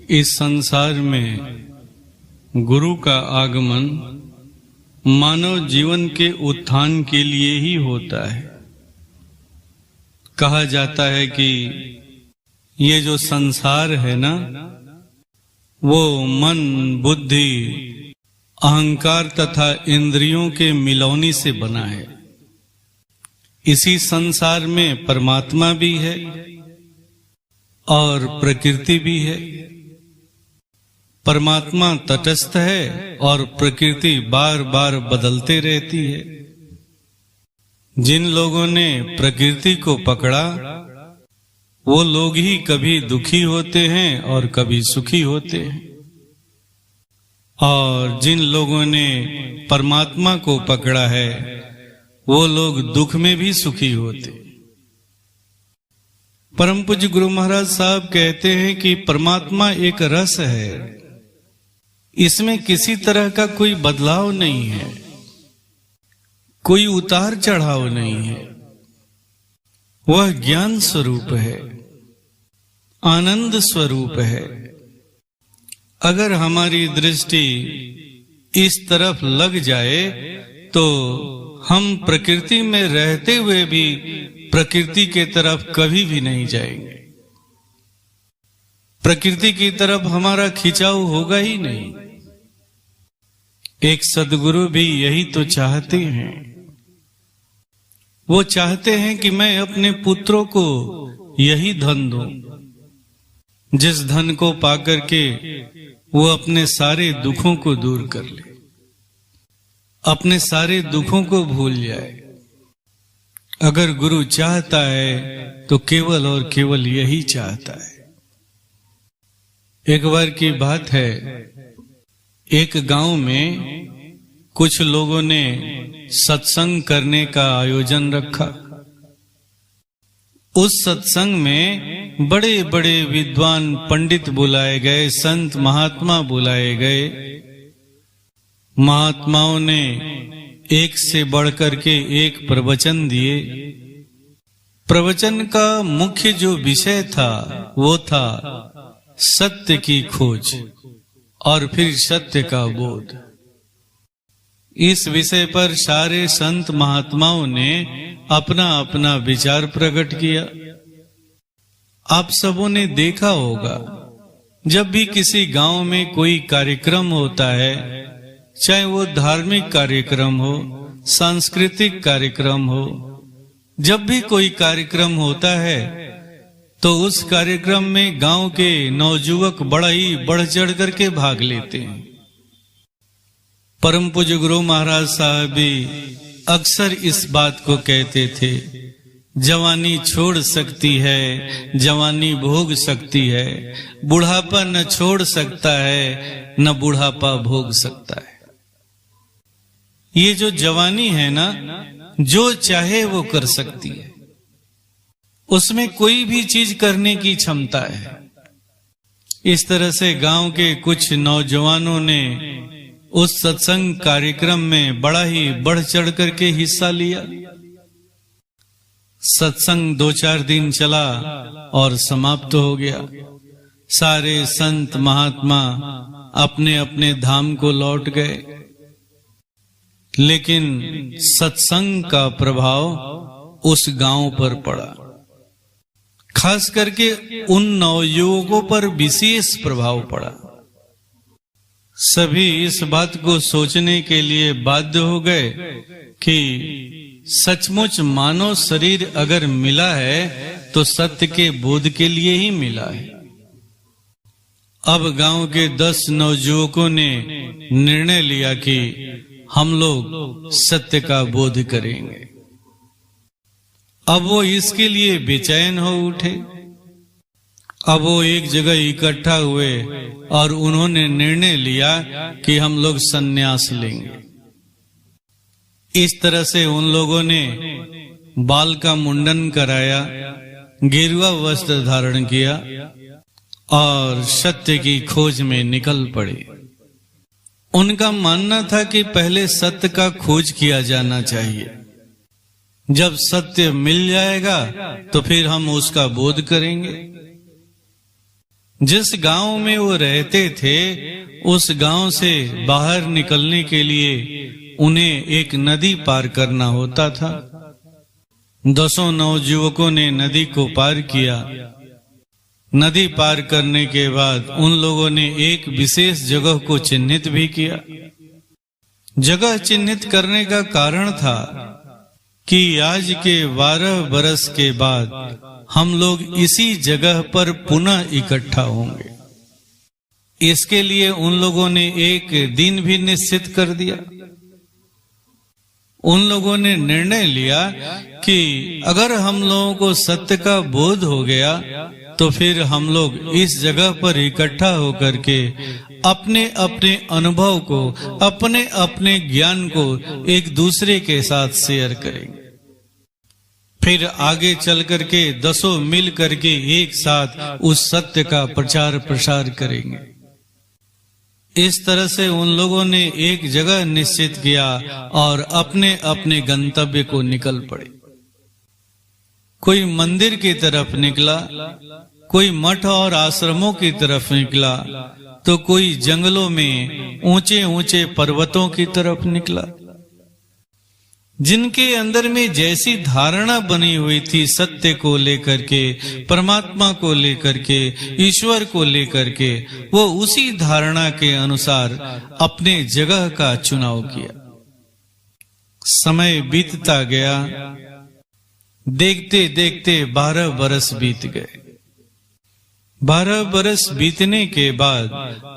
इस संसार में गुरु का आगमन मानव जीवन के उत्थान के लिए ही होता है। कहा जाता है कि ये जो संसार है ना, वो मन, बुद्धि, अहंकार तथा इंद्रियों के मिलौनी से बना है। इसी संसार में परमात्मा भी है और प्रकृति भी है। परमात्मा तटस्थ है और प्रकृति बार बार बदलते रहती है। जिन लोगों ने प्रकृति को पकड़ा वो लोग ही कभी दुखी होते हैं और कभी सुखी होते हैं, और जिन लोगों ने परमात्मा को पकड़ा है वो लोग दुख में भी सुखी होते। परम पूज्य गुरु महाराज साहब कहते हैं कि परमात्मा एक रस है, इसमें किसी तरह का कोई बदलाव नहीं है, कोई उतार चढ़ाव नहीं है। वह ज्ञान स्वरूप है, आनंद स्वरूप है। अगर हमारी दृष्टि इस तरफ लग जाए तो हम प्रकृति में रहते हुए भी प्रकृति के तरफ कभी भी नहीं जाएंगे। प्रकृति की तरफ हमारा खिंचाव होगा ही नहीं। एक सद्गुरु भी यही तो चाहते हैं। वो चाहते हैं कि मैं अपने पुत्रों को यही धन दूं, जिस धन को पाकर के वो अपने सारे दुखों को दूर कर ले, अपने सारे दुखों को भूल जाए। अगर गुरु चाहता है तो केवल और केवल यही चाहता है। एक बार की बात है, एक गांव में कुछ लोगों ने सत्संग करने का आयोजन रखा। उस सत्संग में बड़े बड़े विद्वान पंडित बुलाए गए, संत महात्मा बुलाए गए। महात्माओं ने एक से बढ़कर के एक प्रवचन दिए। प्रवचन का मुख्य जो विषय था वो था सत्य की खोज और फिर सत्य का बोध। इस विषय पर सारे संत महात्माओं ने अपना अपना विचार प्रकट किया। आप सबों ने देखा होगा, जब भी किसी गांव में कोई कार्यक्रम होता है, चाहे वो धार्मिक कार्यक्रम हो, सांस्कृतिक कार्यक्रम हो, जब भी कोई कार्यक्रम होता है तो उस कार्यक्रम में गांव के नवयुवक बड़ा ही बढ़ चढ़ करके भाग लेते हैं। परम पूज्य गुरु महाराज साहब भी अक्सर इस बात को कहते थे, जवानी छोड़ सकती है, जवानी भोग सकती है, बुढ़ापा न छोड़ सकता है, न बुढ़ापा भोग सकता है। ये जो जवानी है ना, जो चाहे वो कर सकती है, उसमें कोई भी चीज करने की क्षमता है। इस तरह से गांव के कुछ नौजवानों ने उस सत्संग कार्यक्रम में बड़ा ही बढ़ चढ़ करके हिस्सा लिया। सत्संग 2-4 दिन चला और समाप्त हो गया। सारे संत महात्मा अपने अपने धाम को लौट गए, लेकिन सत्संग का प्रभाव उस गांव पर पड़ा। खास करके उन नवयुवकों पर विशेष प्रभाव पड़ा। सभी इस बात को सोचने के लिए बाध्य हो गए कि सचमुच मानव शरीर अगर मिला है तो सत्य के बोध के लिए ही मिला है। अब गांव के 10 नवयुवकों ने निर्णय लिया कि हम लोग सत्य का बोध करेंगे। अब वो इसके लिए बेचैन हो उठे। अब वो एक जगह इकट्ठा हुए और उन्होंने निर्णय लिया कि हम लोग संन्यास लेंगे। इस तरह से उन लोगों ने बाल का मुंडन कराया, गेरुआ वस्त्र धारण किया और सत्य की खोज में निकल पड़े। उनका मानना था कि पहले सत्य का खोज किया जाना चाहिए, जब सत्य मिल जाएगा तो फिर हम उसका बोध करेंगे। जिस गांव में वो रहते थे उस गांव से बाहर निकलने के लिए उन्हें एक नदी पार करना होता था। 10 नवयुवकों ने नदी को पार किया। नदी पार करने के बाद उन लोगों ने एक विशेष जगह को चिन्हित भी किया। जगह चिन्हित करने का कारण था कि आज के 12 बरस के बाद हम लोग इसी जगह पर पुनः इकट्ठा होंगे। इसके लिए उन लोगों ने एक दिन भी निश्चित कर दिया। उन लोगों ने निर्णय लिया कि अगर हम लोगों को सत्य का बोध हो गया तो फिर हम लोग इस जगह पर इकट्ठा होकर के अपने अपने अनुभव को, अपने अपने ज्ञान को एक दूसरे के साथ शेयर करेंगे। फिर आगे चल करके 10 मिल करके एक साथ उस सत्य का प्रचार प्रसार करेंगे। इस तरह से उन लोगों ने एक जगह निश्चित किया और अपने अपने गंतव्य को निकल पड़े। कोई मंदिर की तरफ निकला, कोई मठ और आश्रमों की तरफ निकला, तो कोई जंगलों में ऊंचे ऊंचे पर्वतों की तरफ निकला। जिनके अंदर में जैसी धारणा बनी हुई थी सत्य को लेकर के, परमात्मा को लेकर के, ईश्वर को लेकर के, वो उसी धारणा के अनुसार अपने जगह का चुनाव किया। समय बीतता गया, देखते देखते 12 बरस बीत गए। 12 बरस बीतने के बाद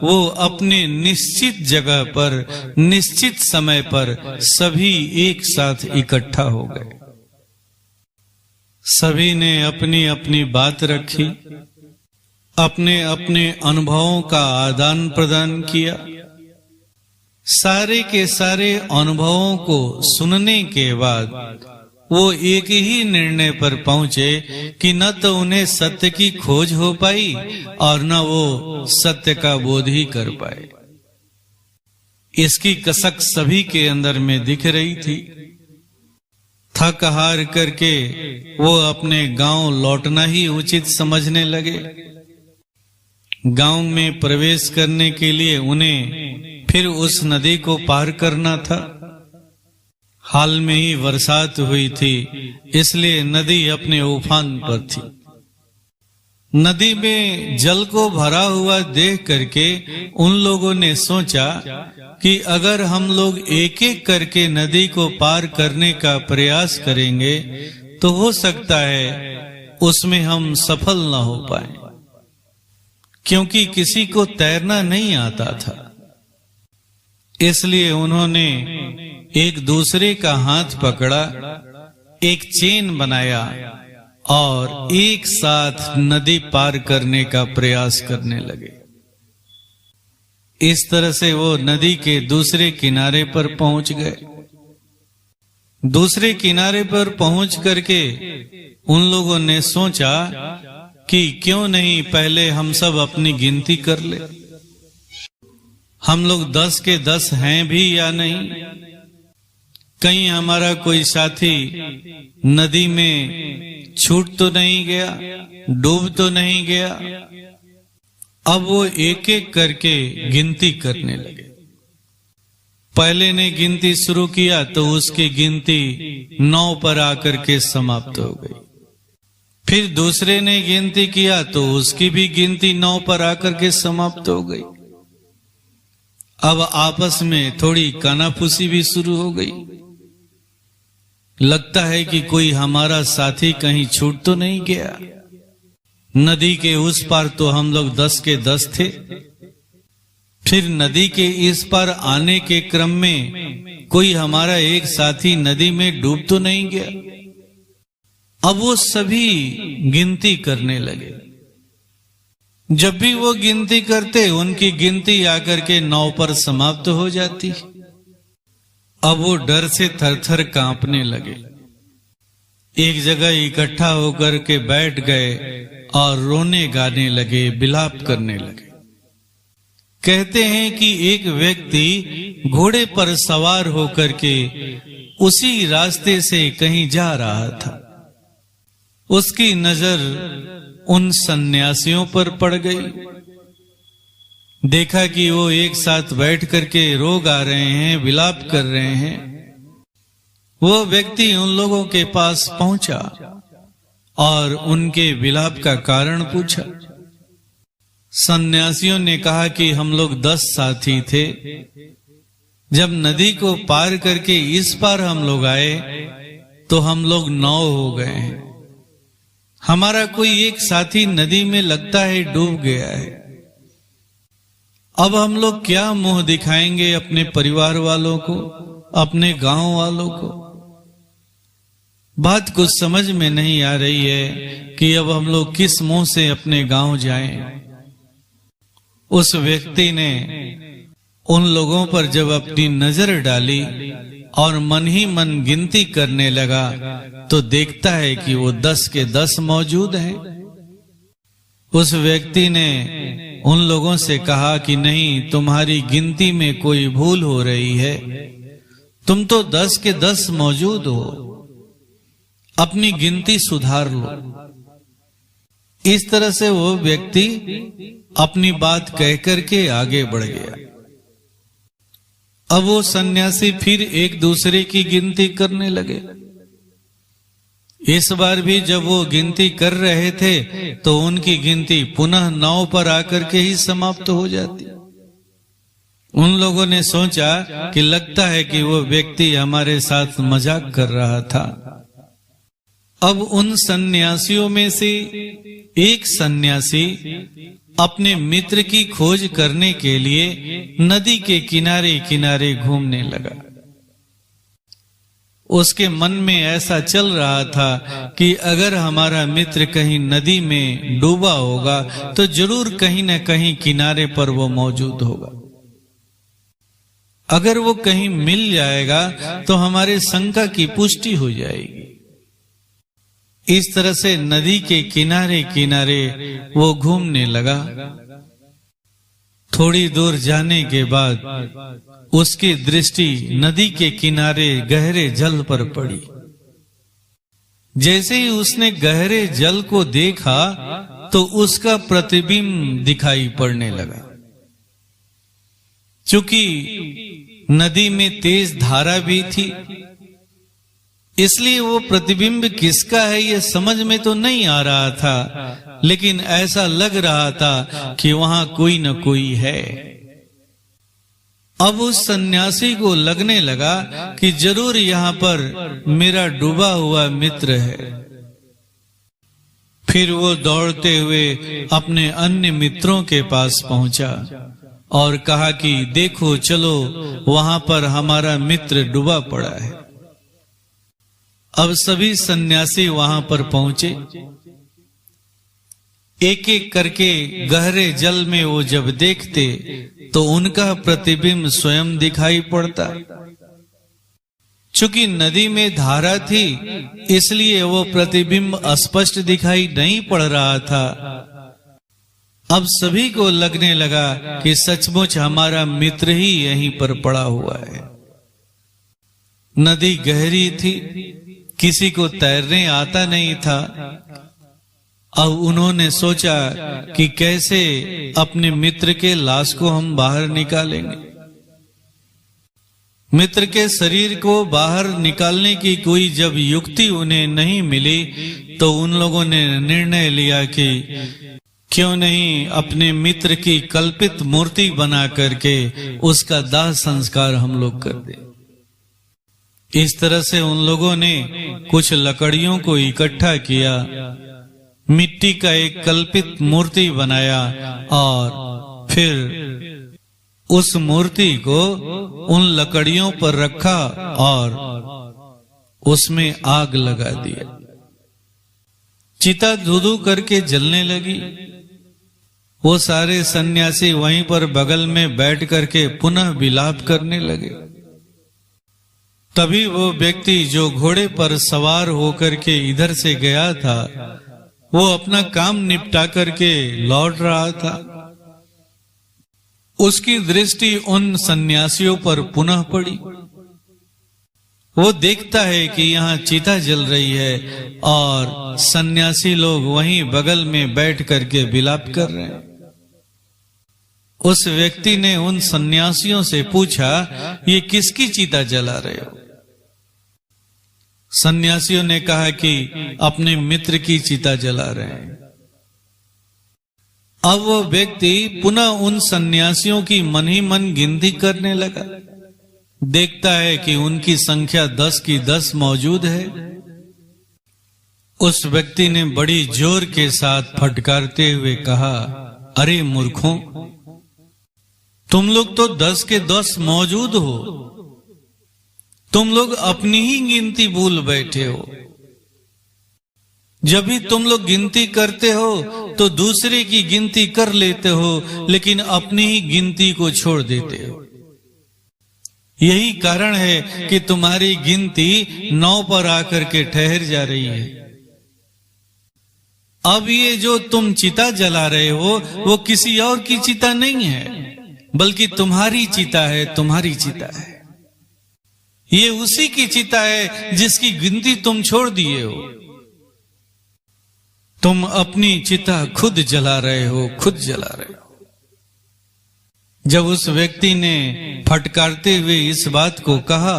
वो अपने निश्चित जगह पर निश्चित समय पर सभी एक साथ इकट्ठा हो गए। सभी ने अपनी अपनी बात रखी, अपने अपने अनुभवों का आदान प्रदान किया। सारे के सारे अनुभवों को सुनने के बाद वो एक ही निर्णय पर पहुंचे कि न तो उन्हें सत्य की खोज हो पाई और न वो सत्य का बोध ही कर पाए। इसकी कसक सभी के अंदर में दिख रही थी। थक हार करके वो अपने गांव लौटना ही उचित समझने लगे। गांव में प्रवेश करने के लिए उन्हें फिर उस नदी को पार करना था। हाल में ही बरसात हुई थी, इसलिए नदी अपने उफान पर थी। नदी में जल को भरा हुआ देख करके उन लोगों ने सोचा कि अगर हम लोग एक एक करके नदी को पार करने का प्रयास करेंगे तो हो सकता है उसमें हम सफल न हो पाए, क्योंकि किसी को तैरना नहीं आता था। इसलिए उन्होंने एक दूसरे का हाथ पकड़ा, एक चेन बनाया और एक साथ नदी पार करने का प्रयास करने लगे। इस तरह से वो नदी के दूसरे किनारे पर पहुंच गए। दूसरे किनारे पर पहुंच करके उन लोगों ने सोचा कि क्यों नहीं पहले हम सब अपनी गिनती कर ले। हम लोग 10 के 10 हैं भी या नहीं, कहीं हमारा कोई साथी नदी में छूट तो नहीं गया, डूब तो नहीं गया। अब वो एक एक करके गिनती करने लगे। पहले ने गिनती शुरू किया तो उसकी गिनती 9 पर आकर के समाप्त हो गई। फिर दूसरे ने गिनती किया तो उसकी भी गिनती 9 पर आकर के समाप्त हो गई। अब आपस में थोड़ी कानाफूसी भी शुरू हो गई। लगता है कि कोई हमारा साथी कहीं छूट तो नहीं गया। नदी के उस पार तो हम लोग 10 के 10 थे, फिर नदी के इस पार आने के क्रम में कोई हमारा एक साथी नदी में डूब तो नहीं गया। अब वो सभी गिनती करने लगे। जब भी वो गिनती करते उनकी गिनती आकर के 9 पर समाप्त हो जाती। अब वो डर से थरथर कांपने लगे। एक जगह इकट्ठा होकर के बैठ गए और रोने गाने लगे, विलाप करने लगे। कहते हैं कि एक व्यक्ति घोड़े पर सवार होकर के उसी रास्ते से कहीं जा रहा था उसकी नजर उन सन्यासियों पर पड़ गई। देखा कि वो एक साथ बैठ करके रो गा रहे हैं, विलाप कर रहे हैं। वो व्यक्ति उन लोगों के पास पहुंचा और उनके विलाप का कारण पूछा। सन्यासियों ने कहा कि हम लोग 10 साथी थे। जब नदी को पार करके इस पार हम लोग आए तो हम लोग 9 हो गए हैं। हमारा कोई एक साथी नदी में लगता है डूब गया है। अब हम लोग क्या मुंह दिखाएंगे अपने परिवार वालों को, अपने गांव वालों को। बात कुछ समझ में नहीं आ रही है कि अब हम लोग किस मुंह से अपने गांव जाएं। उस व्यक्ति ने उन लोगों पर जब अपनी नजर डाली और मन ही मन गिनती करने लगा तो देखता है कि वो 10 के 10 मौजूद हैं। उस व्यक्ति ने उन लोगों से कहा कि नहीं, तुम्हारी गिनती में कोई भूल हो रही है। तुम तो 10 के 10 मौजूद हो, अपनी गिनती सुधार लो। इस तरह से वो व्यक्ति अपनी बात कह करके आगे बढ़ गया। अब वो सन्यासी फिर एक दूसरे की गिनती करने लगे। इस बार भी जब वो गिनती कर रहे थे तो उनकी गिनती पुनः 9 पर आकर के ही समाप्त हो जाती। उन लोगों ने सोचा कि लगता है कि वो व्यक्ति हमारे साथ मजाक कर रहा था। अब उन सन्यासियों में से एक सन्यासी अपने मित्र की खोज करने के लिए नदी के किनारे किनारे घूमने लगा। उसके मन में ऐसा चल रहा था कि अगर हमारा मित्र कहीं नदी में डूबा होगा तो जरूर कहीं न कहीं किनारे पर वो मौजूद होगा। अगर वो कहीं मिल जाएगा तो हमारे शंका की पुष्टि हो जाएगी। इस तरह से नदी के किनारे किनारे वो घूमने लगा। थोड़ी दूर जाने के बाद उसकी दृष्टि नदी के किनारे गहरे जल पर पड़ी। जैसे ही उसने गहरे जल को देखा तो उसका प्रतिबिंब दिखाई पड़ने लगा। चूंकि नदी में तेज धारा भी थी, इसलिए वो प्रतिबिंब किसका है ये समझ में तो नहीं आ रहा था, लेकिन ऐसा लग रहा था कि वहां कोई न कोई है। अब उस सन्यासी को लगने लगा कि जरूर यहाँ पर मेरा डूबा हुआ मित्र है। फिर वो दौड़ते हुए अपने अन्य मित्रों के पास पहुंचा और कहा कि देखो, चलो, वहां पर हमारा मित्र डूबा पड़ा है। अब सभी सन्यासी वहां पर पहुंचे। एक एक करके गहरे जल में वो जब देखते तो उनका प्रतिबिंब स्वयं दिखाई पड़ता। चूंकि नदी में धारा थी इसलिए वो प्रतिबिंब अस्पष्ट दिखाई नहीं पड़ रहा था। अब सभी को लगने लगा कि सचमुच हमारा मित्र ही यहीं पर पड़ा हुआ है। नदी गहरी थी, किसी को तैरने आता नहीं था। अब उन्होंने सोचा कि कैसे अपने मित्र के लाश को हम बाहर निकालेंगे। मित्र के शरीर को बाहर निकालने की कोई जब युक्ति उन्हें नहीं मिली तो उन लोगों ने निर्णय लिया कि क्यों नहीं अपने मित्र की कल्पित मूर्ति बना करके उसका दाह संस्कार हम लोग कर दें। इस तरह से उन लोगों ने कुछ लकड़ियों को इकट्ठा किया, मिट्टी का एक कल्पित मूर्ति बनाया और फिर उस मूर्ति को उन लकड़ियों पर रखा और उसमें आग लगा दिया। चिता धू-धू करके जलने लगी। वो सारे सन्यासी वहीं पर बगल में बैठ करके पुनः विलाप करने लगे। तभी वो व्यक्ति जो घोड़े पर सवार होकर के इधर से गया था वो अपना काम निपटा करके लौट रहा था। उसकी दृष्टि उन सन्यासियों पर पुनः पड़ी। वो देखता है कि यहाँ चिता जल रही है और सन्यासी लोग वहीं बगल में बैठ करके विलाप कर रहे हैं। उस व्यक्ति ने उन सन्यासियों से पूछा, ये किसकी चिता जला रहे हो? सन्यासियों ने कहा कि अपने मित्र की चिता जला रहे हैं। अब वो व्यक्ति पुनः उन सन्यासियों की मन ही मन गिनती करने लगा। देखता है कि उनकी संख्या 10 की 10 मौजूद है। उस व्यक्ति ने बड़ी जोर के साथ फटकारते हुए कहा, अरे मूर्खों, तुम लोग तो 10 के 10 मौजूद हो, तुम लोग अपनी ही गिनती भूल बैठे हो। जब भी तुम लोग गिनती करते हो तो दूसरे की गिनती कर लेते हो, लेकिन अपनी ही गिनती को छोड़ देते हो। यही कारण है कि तुम्हारी गिनती 9 पर आकर के ठहर जा रही है। अब ये जो तुम चिता जला रहे हो वो किसी और की चिता नहीं है, बल्कि तुम्हारी चिता है, तुम्हारी चिता है। ये उसी की चिता है जिसकी गिनती तुम छोड़ दिए हो। तुम अपनी चिता खुद जला रहे हो, खुद जला रहे हो। जब उस व्यक्ति ने फटकारते हुए इस बात को कहा,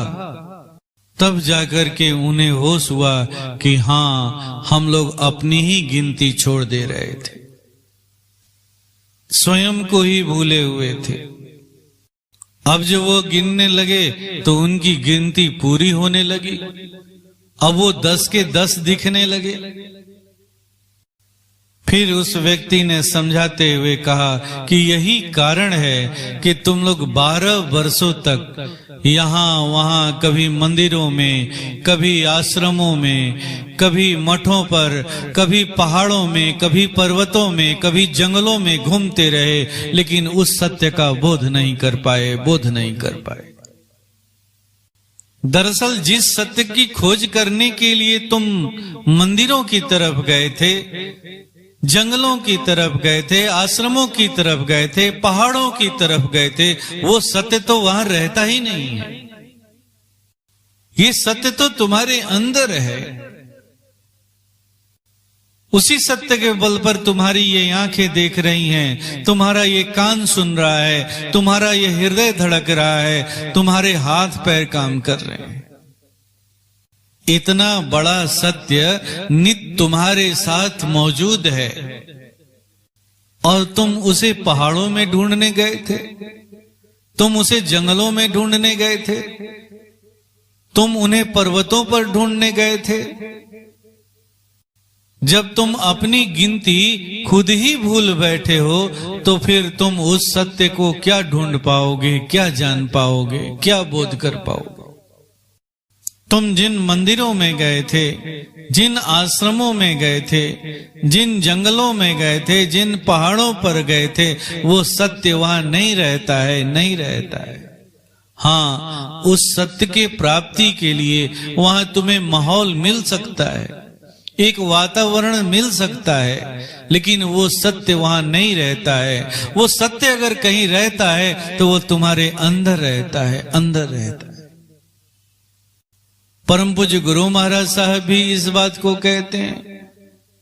तब जाकर के उन्हें होश हुआ कि हाँ, हम लोग अपनी ही गिनती छोड़ दे रहे थे, स्वयं को ही भूले हुए थे। अब जब वो गिनने लगे तो उनकी गिनती पूरी होने लगी। अब वो 10 के 10 दिखने लगे। फिर उस व्यक्ति ने समझाते हुए कहा कि यही कारण है कि तुम लोग 12 वर्षों तक यहाँ वहाँ, कभी मंदिरों में, कभी आश्रमों में, कभी मठों पर, कभी पहाड़ों में, कभी पर्वतों में, कभी जंगलों में घूमते रहे, लेकिन उस सत्य का बोध नहीं कर पाए, बोध नहीं कर पाए। दरअसल जिस सत्य की खोज करने के लिए तुम मंदिरों की तरफ गए थे, जंगलों की तरफ गए थे, आश्रमों की तरफ गए थे, पहाड़ों की तरफ गए थे, वो सत्य तो वहां रहता ही नहीं है। ये सत्य तो तुम्हारे अंदर है। उसी सत्य के बल पर तुम्हारी ये आंखें देख रही हैं, तुम्हारा ये कान सुन रहा है, तुम्हारा ये हृदय धड़क रहा है, तुम्हारे हाथ पैर काम कर रहे हैं। इतना बड़ा सत्य नित्य तुम्हारे साथ मौजूद है और तुम उसे पहाड़ों में ढूंढने गए थे, तुम उसे जंगलों में ढूंढने गए थे, तुम उन्हें पर्वतों पर ढूंढने गए थे। जब तुम अपनी गिनती खुद ही भूल बैठे हो तो फिर तुम उस सत्य को क्या ढूंढ पाओगे, क्या जान पाओगे, क्या बोध कर पाओगे? तुम जिन मंदिरों में गए थे, जिन आश्रमों में गए थे, जिन जंगलों में गए थे, जिन पहाड़ों पर गए थे, वो सत्य वहां नहीं रहता है, नहीं रहता है। हाँ, उस सत्य के प्राप्ति के लिए वहां तुम्हें माहौल मिल सकता है, एक वातावरण मिल सकता है, लेकिन वो सत्य वहां नहीं रहता है। वो सत्य अगर कहीं रहता है तो वो तुम्हारे अंदर रहता है, अंदर रहता है। परम पूज्य गुरु महाराज साहब भी इस बात को कहते हैं,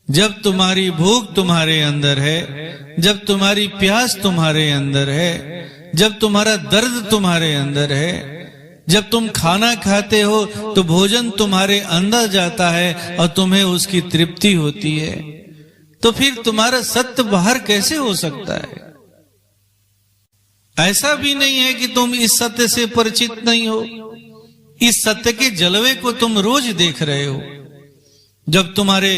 जब तुम्हारी भूख तुम्हारे अंदर है, जब तुम्हारी प्यास तुम्हारे अंदर है, जब तुम्हारा दर्द तुम्हारे अंदर है, जब तुम खाना खाते हो तो भोजन तुम्हारे अंदर जाता है और तुम्हें उसकी तृप्ति होती है, तो फिर तुम्हारा सत्य बाहर कैसे हो सकता है? ऐसा भी नहीं है कि तुम इस सत्य से परिचित नहीं हो। इस सत्य के जलवे को तुम रोज देख रहे हो। जब तुम्हारे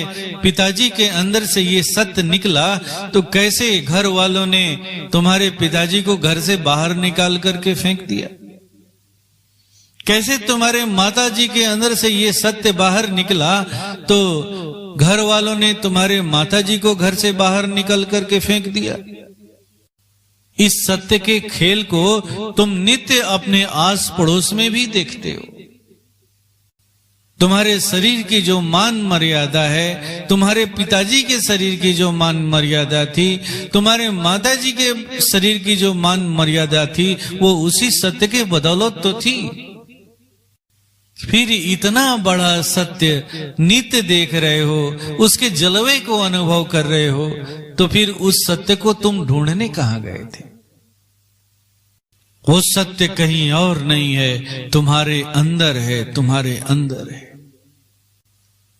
पिताजी के अंदर से ये सत्य निकला तो कैसे घर वालों ने तुम्हारे पिताजी को घर से बाहर निकाल करके फेंक दिया, कैसे तुम्हारे माताजी के अंदर से ये सत्य बाहर निकला तो घर वालों ने तुम्हारे माताजी को घर से बाहर निकल करके फेंक दिया। इस सत्य के खेल को तुम नित्य अपने आस पड़ोस में भी देखते हो। तुम्हारे शरीर की जो मान मर्यादा है, तुम्हारे पिताजी के शरीर की जो मान मर्यादा थी, तुम्हारे माताजी के शरीर की जो मान मर्यादा थी, वो उसी सत्य के बदौलत तो थी। फिर इतना बड़ा सत्य नित्य देख रहे हो, उसके जलवे को अनुभव कर रहे हो, तो फिर उस सत्य को तुम ढूंढने कहां गए थे? वो सत्य कहीं और नहीं है, तुम्हारे अंदर है, तुम्हारे अंदर है।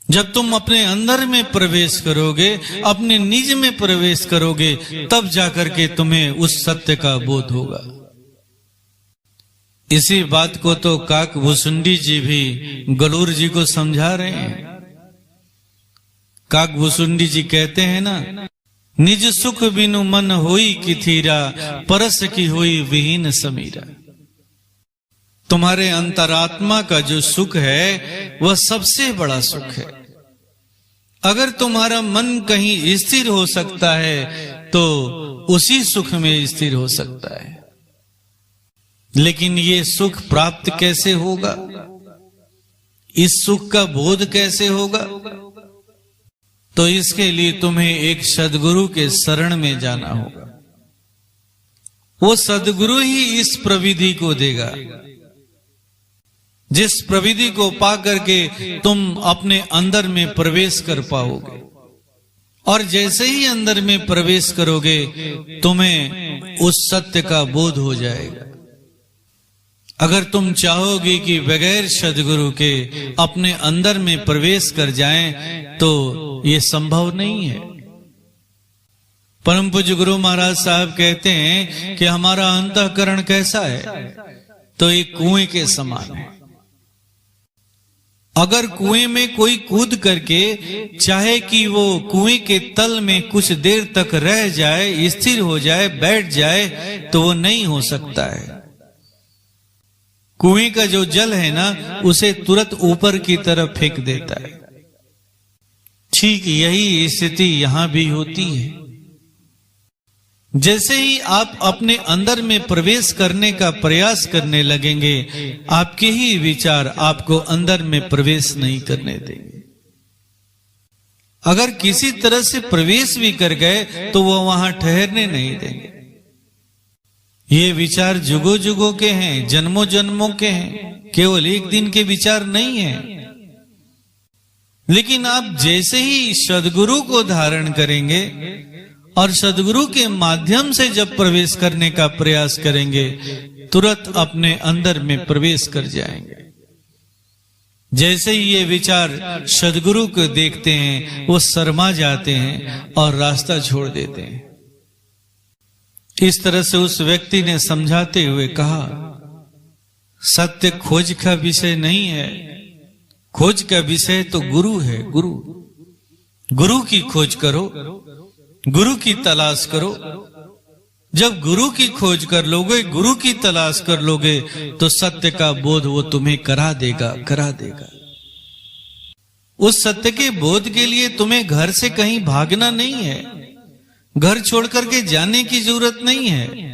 जब तुम अपने अंदर में प्रवेश करोगे, अपने निज में प्रवेश करोगे, तब जाकर के तुम्हें उस सत्य का बोध होगा। इसी बात को तो काकभूसुंडी जी भी गलूर जी को समझा रहे हैं। काकभूसुंडी जी कहते हैं ना, निज सुख बिनु मन होई कि थीरा, परस की होई विहीन समीरा। तुम्हारे अंतरात्मा का जो सुख है वह सबसे बड़ा सुख है। अगर तुम्हारा मन कहीं स्थिर हो सकता है तो उसी सुख में स्थिर हो सकता है। लेकिन ये सुख प्राप्त कैसे होगा? इस सुख का बोध कैसे होगा? तो इसके लिए तुम्हें एक सद्गुरु के शरण में जाना होगा। वो सद्गुरु ही इस प्रविधि को देगा, जिस प्रविधि को पा करके तुम अपने अंदर में प्रवेश कर पाओगे। और जैसे ही अंदर में प्रवेश करोगे, तुम्हें उस सत्य का बोध हो जाएगा। अगर तुम चाहोगे कि बगैर सद्गुरु के अपने अंदर में प्रवेश कर जाएं, तो ये संभव नहीं है। परम पूज्य गुरु महाराज साहब कहते हैं कि हमारा अंतःकरण कैसा है? तो एक कुएं के समान है। अगर कुएं में कोई कूद करके चाहे कि वो कुएं के तल में कुछ देर तक रह जाए, स्थिर हो जाए, बैठ जाए, तो वो नहीं हो सकता है। कुएं का जो जल है ना, उसे तुरंत ऊपर की तरफ फेंक देता है। ठीक यही स्थिति यहां भी होती है। जैसे ही आप अपने अंदर में प्रवेश करने का प्रयास करने लगेंगे, आपके ही विचार आपको अंदर में प्रवेश नहीं करने देंगे। अगर किसी तरह से प्रवेश भी कर गए तो वो वहां ठहरने नहीं देंगे। ये विचार जुगों जुगों के हैं, जन्मों जन्मों के हैं, केवल एक दिन के विचार नहीं है। लेकिन आप जैसे ही सद्गुरु को धारण करेंगे और सद्गुरु के माध्यम से जब प्रवेश करने का प्रयास करेंगे, तुरंत अपने अंदर में प्रवेश कर जाएंगे। जैसे ही ये विचार सद्गुरु को देखते हैं, वो शर्मा जाते हैं और रास्ता छोड़ देते हैं। इस तरह से उस व्यक्ति ने समझाते हुए कहा, सत्य खोज का विषय नहीं है, खोज का विषय तो गुरु है। गुरु गुरु की खोज करो, गुरु की तलाश करो। जब गुरु की खोज कर लोगे, गुरु की तलाश कर लोगे, तो सत्य का बोध वो तुम्हें करा देगा। उस सत्य के बोध के लिए तुम्हें घर से कहीं भागना नहीं है, घर छोड़ करके जाने की जरूरत नहीं है।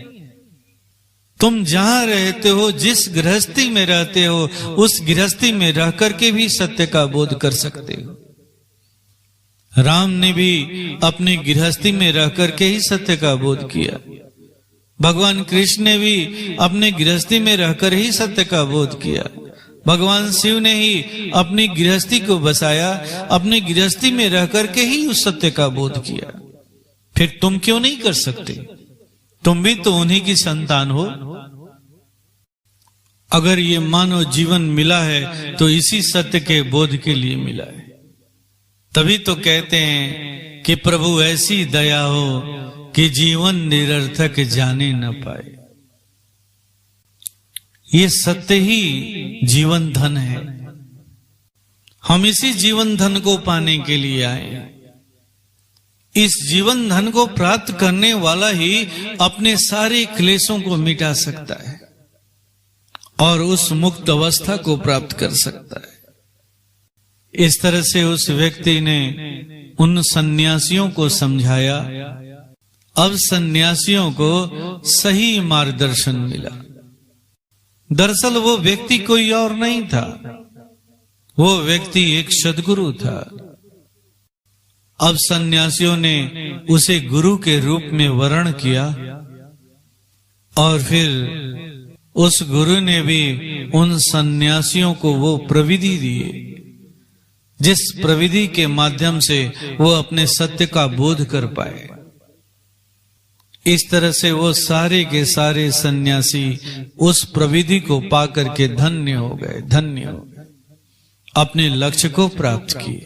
तुम जहां रहते हो, जिस गृहस्थी में रहते हो, उस गृहस्थी में रह करके भी सत्य का बोध कर सकते हो। राम ने भी अपनी गृहस्थी में रह करके ही सत्य का बोध किया। भगवान कृष्ण ने भी अपने गृहस्थी में रहकर ही सत्य का बोध किया। भगवान शिव ने ही अपनी गृहस्थी को बसाया, अपनी गृहस्थी में रह करके ही उस सत्य का बोध किया। फिर तुम क्यों नहीं कर सकते? तुम भी तो उन्हीं की संतान हो। अगर ये मानव जीवन मिला है तो इसी सत्य के बोध के लिए मिला है। तभी तो कहते हैं कि प्रभु ऐसी दया हो कि जीवन निरर्थक जाने न पाए। ये सत्य ही जीवन धन है। हम इसी जीवन धन को पाने के लिए आए हैं। इस जीवन धन को प्राप्त करने वाला ही अपने सारे क्लेशों को मिटा सकता है और उस मुक्त अवस्था को प्राप्त कर सकता है। इस तरह से उस व्यक्ति ने उन सन्यासियों को समझाया। अब सन्यासियों को सही मार्गदर्शन मिला। दरअसल वो व्यक्ति कोई और नहीं था, वो व्यक्ति एक सद्गुरु था। अब सन्यासियों ने उसे गुरु के रूप में वर्ण किया और फिर उस गुरु ने भी उन सन्यासियों को वो प्रविधि दिए जिस प्रविधि के माध्यम से वो अपने सत्य का बोध कर पाए। इस तरह से वो सारे के सारे सन्यासी उस प्रविधि को पाकर के धन्य हो गए, धन्य हो गए, अपने लक्ष्य को प्राप्त किए।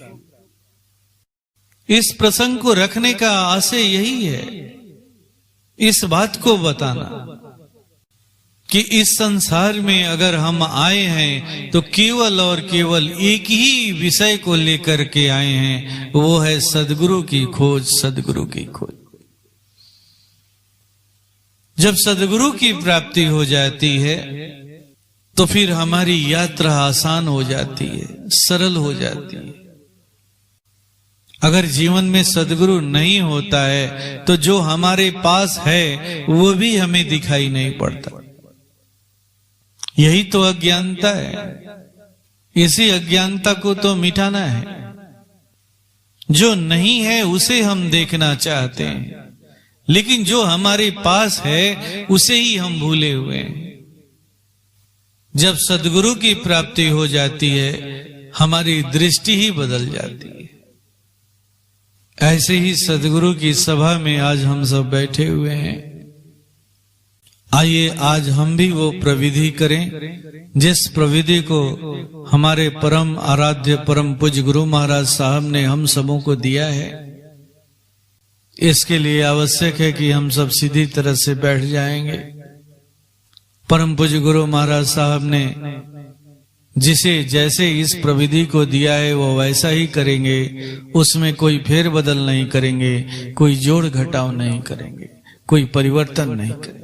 इस प्रसंग को रखने का आशय यही है, इस बात को बताना कि इस संसार में अगर हम आए हैं तो केवल और केवल एक ही विषय को लेकर के आए हैं, वो है सद्गुरु की खोज, सद्गुरु की खोज। जब सद्गुरु की प्राप्ति हो जाती है तो फिर हमारी यात्रा आसान हो जाती है, सरल हो जाती है। अगर जीवन में सद्गुरु नहीं होता है तो जो हमारे पास है वो भी हमें दिखाई नहीं पड़ता। यही तो अज्ञानता है। इसी अज्ञानता को तो मिटाना है। जो नहीं है उसे हम देखना चाहते हैं, लेकिन जो हमारे पास है उसे ही हम भूले हुए हैं। जब सद्गुरु की प्राप्ति हो जाती है हमारी दृष्टि ही बदल जाती है। ऐसे ही सद्गुरु की सभा में आज हम सब बैठे हुए हैं। आइए आज हम भी वो प्रविधि करें जिस प्रविधि को हमारे परम आराध्य परम पूज्य गुरु महाराज साहब ने हम सबों को दिया है। इसके लिए आवश्यक है कि हम सब सीधी तरह से बैठ जाएंगे। परम पूज्य गुरु महाराज साहब ने जिसे जैसे इस प्रविधि को दिया है वो वैसा ही करेंगे, उसमें कोई फेरबदल नहीं करेंगे, कोई जोड़ घटाव नहीं करेंगे, कोई परिवर्तन नहीं करेंगे।